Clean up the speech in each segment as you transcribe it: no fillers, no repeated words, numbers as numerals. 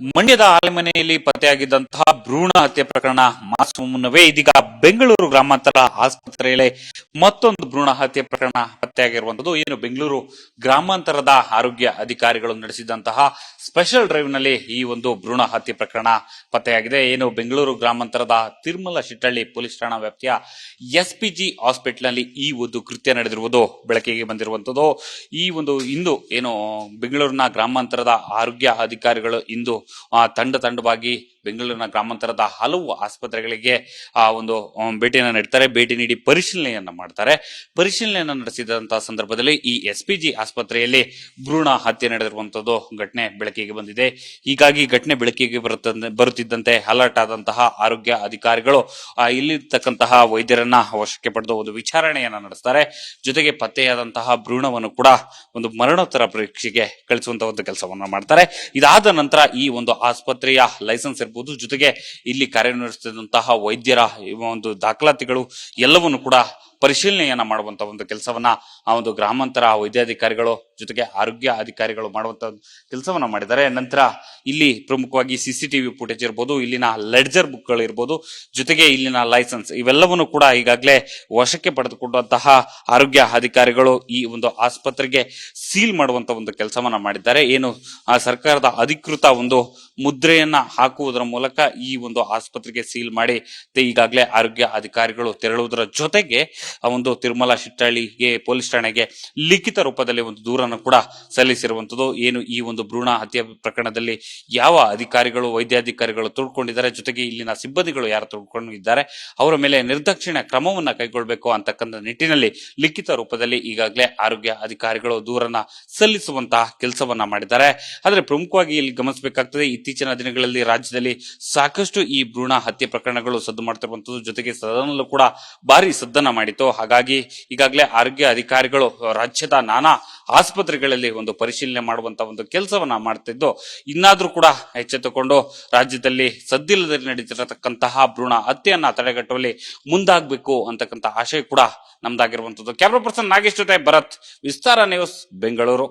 ಮಂಡ್ಯದ ಆಲೆಮನೆಯಲ್ಲಿ ಪತ್ತೆಯಾಗಿದ್ದಂತಹ ಭ್ರೂಣ ಹತ್ಯೆ ಪ್ರಕರಣ ಮಾಸುವ ಮುನ್ನವೇ ಇದೀಗ ಬೆಂಗಳೂರು ಗ್ರಾಮಾಂತರ ಆಸ್ಪತ್ರೆಯಲ್ಲಿ ಮತ್ತೊಂದು ಭ್ರೂಣ ಹತ್ಯೆ ಪ್ರಕರಣ ಪತ್ತೆಯಾಗಿರುವಂತದ್ದು. ಏನು ಬೆಂಗಳೂರು ಗ್ರಾಮಾಂತರದ ಆರೋಗ್ಯ ಅಧಿಕಾರಿಗಳು ನಡೆಸಿದಂತಹ ಸ್ಪೆಷಲ್ ಡ್ರೈವ್ ನಲ್ಲಿ ಈ ಒಂದು ಭ್ರೂಣ ಹತ್ಯೆ ಪ್ರಕರಣ ಪತ್ತೆಯಾಗಿದೆ. ಏನು ಬೆಂಗಳೂರು ಗ್ರಾಮಾಂತರದ ತಿರುಮಲ ಶಿಟ್ಟಳ್ಳಿ ಪೊಲೀಸ್ ಠಾಣಾ ವ್ಯಾಪ್ತಿಯ ಎಸ್ಪಿಜಿ ಹಾಸ್ಪಿಟಲ್ ನಲ್ಲಿ ಈ ಒಂದು ಕೃತ್ಯ ನಡೆದಿರುವುದು ಬೆಳಕಿಗೆ ಬಂದಿರುವಂತದ್ದು. ಈ ಒಂದು ಇಂದು ಏನು ಬೆಂಗಳೂರಿನ ಗ್ರಾಮಾಂತರದ ಆರೋಗ್ಯ ಅಧಿಕಾರಿಗಳು ಇಂದು ತಂಡವಾಗಿ ಬೆಂಗಳೂರಿನ ಗ್ರಾಮಾಂತರದ ಹಲವು ಆಸ್ಪತ್ರೆಗಳಿಗೆ ಒಂದು ಭೇಟಿಯನ್ನು ನೀಡ್ತಾರೆ. ಭೇಟಿ ನೀಡಿ ಪರಿಶೀಲನೆಯನ್ನ ಮಾಡ್ತಾರೆ. ಪರಿಶೀಲನೆಯನ್ನ ನಡೆಸಿದಂತಹ ಸಂದರ್ಭದಲ್ಲಿ ಈ ಎಸ್ಪಿಜಿ ಆಸ್ಪತ್ರೆಯಲ್ಲಿ ಭ್ರೂಣ ಹತ್ಯೆ ನಡೆದಿರುವಂತದ್ದು ಘಟನೆ ಬೆಳಕಿಗೆ ಬಂದಿದೆ. ಹೀಗಾಗಿ ಘಟನೆ ಬೆಳಕಿಗೆ ಬರುತ್ತಿದ್ದಂತೆ ಅಲರ್ಟ್ ಆದಂತಹ ಆರೋಗ್ಯ ಅಧಿಕಾರಿಗಳು ಇಲ್ಲಿರ್ತಕ್ಕಂತಹ ವೈದ್ಯರನ್ನ ವಶಕ್ಕೆ ಪಡೆದು ಒಂದು ವಿಚಾರಣೆಯನ್ನ ನಡೆಸ್ತಾರೆ. ಜೊತೆಗೆ ಪತ್ತೆಯಾದಂತಹ ಭ್ರೂಣವನ್ನು ಕೂಡ ಒಂದು ಮರಣೋತ್ತರ ಪರೀಕ್ಷೆಗೆ ಕಳಿಸುವಂತಹ ಒಂದು ಕೆಲಸವನ್ನ ಮಾಡ್ತಾರೆ. ಇದಾದ ನಂತರ ಈ ಒಂದು ಆಸ್ಪತ್ರೆಯ ಲೈಸೆನ್ಸ್ ಇರಬಹುದು, ಜೊತೆಗೆ ಇಲ್ಲಿ ಕಾರ್ಯನಿರ್ವಹಿಸುತ್ತಿದ್ದಂತಹ ವೈದ್ಯರ ಒಂದು ದಾಖಲಾತಿಗಳು ಎಲ್ಲವನ್ನು ಕೂಡ ಪರಿಶೀಲನೆಯನ್ನ ಮಾಡುವಂತ ಒಂದು ಕೆಲಸವನ್ನ ಆ ಒಂದು ಗ್ರಾಮಾಂತರ ವೈದ್ಯಾಧಿಕಾರಿಗಳು ಜೊತೆಗೆ ಆರೋಗ್ಯ ಅಧಿಕಾರಿಗಳು ಮಾಡುವಂತ ಕೆಲಸವನ್ನ ಮಾಡಿದ್ದಾರೆ. ನಂತರ ಇಲ್ಲಿ ಪ್ರಮುಖವಾಗಿ ಸಿಸಿಟಿವಿ ಫುಟೇಜ್ ಇರ್ಬೋದು, ಇಲ್ಲಿನ ಲೆಡ್ಜರ್ ಬುಕ್ ಗಳು ಇರ್ಬೋದು, ಜೊತೆಗೆ ಇಲ್ಲಿನ ಲೈಸೆನ್ಸ್ ಇವೆಲ್ಲವನ್ನು ಕೂಡ ಈಗಾಗಲೇ ವಶಕ್ಕೆ ಪಡೆದುಕೊಂಡಂತಹ ಆರೋಗ್ಯ ಅಧಿಕಾರಿಗಳು ಈ ಒಂದು ಆಸ್ಪತ್ರೆಗೆ ಸೀಲ್ ಮಾಡುವಂತ ಒಂದು ಕೆಲಸವನ್ನ ಮಾಡಿದ್ದಾರೆ. ಏನು ಸರ್ಕಾರದ ಅಧಿಕೃತ ಒಂದು ಮುದ್ರೆಯನ್ನ ಹಾಕುವುದರ ಮೂಲಕ ಈ ಒಂದು ಆಸ್ಪತ್ರೆಗೆ ಸೀಲ್ ಮಾಡಿ ಈಗಾಗಲೇ ಆರೋಗ್ಯ ಅಧಿಕಾರಿಗಳು ತೆರಳುವುದರ ಜೊತೆಗೆ ಒಂದು ತಿರುಮಲ ಶಿಟ್ಟಳ್ಳಿಗೆ ಪೊಲೀಸ್ ಠಾಣೆಗೆ ಲಿಖಿತ ರೂಪದಲ್ಲಿ ಒಂದು ದೂರನ್ನು ಕೂಡ ಸಲ್ಲಿಸಿರುವಂತದ್ದು. ಏನು ಈ ಒಂದು ಭ್ರೂಣ ಹತ್ಯೆ ಪ್ರಕರಣದಲ್ಲಿ ಯಾವ ಅಧಿಕಾರಿಗಳು ವೈದ್ಯಾಧಿಕಾರಿಗಳು ತೊಡ್ಕೊಂಡಿದ್ದಾರೆ, ಜೊತೆಗೆ ಇಲ್ಲಿನ ಸಿಬ್ಬಂದಿಗಳು ಯಾರು ತೊಡ್ಕೊಂಡಿದ್ದಾರೆ ಅವರ ಮೇಲೆ ನಿರ್ದಾಕ್ಷಿಣ್ಯ ಕ್ರಮವನ್ನ ಕೈಗೊಳ್ಳಬೇಕು ಅಂತಕ್ಕಂಥ ನಿಟ್ಟಿನಲ್ಲಿ ಲಿಖಿತ ರೂಪದಲ್ಲಿ ಈಗಾಗಲೇ ಆರೋಗ್ಯ ಅಧಿಕಾರಿಗಳು ದೂರನ್ನ ಸಲ್ಲಿಸುವಂತಹ ಕೆಲಸವನ್ನ ಮಾಡಿದ್ದಾರೆ. ಆದ್ರೆ ಪ್ರಮುಖವಾಗಿ ಇಲ್ಲಿ ಗಮನಿಸಬೇಕಾಗ್ತದೆ, ಇತ್ತೀಚಿನ ದಿನಗಳಲ್ಲಿ ರಾಜ್ಯದಲ್ಲಿ ಸಾಕಷ್ಟು ಈ ಭ್ರೂಣ ಹತ್ಯೆ ಪ್ರಕರಣಗಳು ಸದ್ದು ಮಾಡ್ತಿರುವಂತದ್ದು, ಜೊತೆಗೆ ಸದನಲ್ಲೂ ಕೂಡ ಭಾರಿ ಸದ್ದನ್ನ ಮಾಡಿತ್ತು. ಹಾಗಾಗಿ ಈಗಾಗಲೇ ಆರೋಗ್ಯ ಅಧಿಕಾರಿಗಳು ರಾಜ್ಯದ ನಾನಾ ಆಸ್ಪತ್ರೆಗಳಲ್ಲಿ ಒಂದು ಪರಿಶೀಲನೆ ಮಾಡುವಂತ ಒಂದು ಕೆಲಸವನ್ನ ಮಾಡ್ತಿದ್ದು, ಇನ್ನಾದ್ರೂ ಕೂಡ ಎಚ್ಚೆತ್ತುಕೊಂಡು ರಾಜ್ಯದಲ್ಲಿ ಸದ್ದಿಲ್ಲದೆ ನಡೀತಿರತಕ್ಕಂತಹ ಭ್ರೂಣ ಹತ್ಯೆಯನ್ನ ತಡೆಗಟ್ಟುವಲ್ಲಿ ಮುಂದಾಗಬೇಕು ಅಂತಕ್ಕಂಥ ಆಶಯ ಕೂಡ ನಮ್ದಾಗಿರುವಂತದ್ದು. ಕ್ಯಾಮರಾ ಪರ್ಸನ್ ನಾಗೇಶ್ ಜೊತೆ ಭರತ್, ವಿಸ್ತಾರ ನ್ಯೂಸ್, ಬೆಂಗಳೂರು.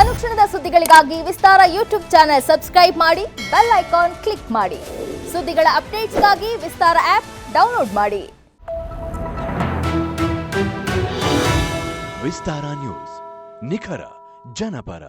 ಅನುಕ್ಷಣದ ಸುದ್ದಿಗಳಿಗಾಗಿ ವಿಸ್ತಾರ ಯೂಟ್ಯೂಬ್ ಚಾನೆಲ್ ಸಬ್ಸ್ಕ್ರೈಬ್ ಮಾಡಿ, ಬೆಲ್ ಐಕಾನ್ ಕ್ಲಿಕ್ ಮಾಡಿ. ಸುದ್ದಿಗಳ ಅಪ್ಡೇಟ್ಸ್ಗಾಗಿ ವಿಸ್ತಾರ ಆಪ್ ಡೌನ್ಲೋಡ್ ಮಾಡಿ. ವಿಸ್ತಾರ ನ್ಯೂಸ್, ನಿಖರ ಜನಪರ.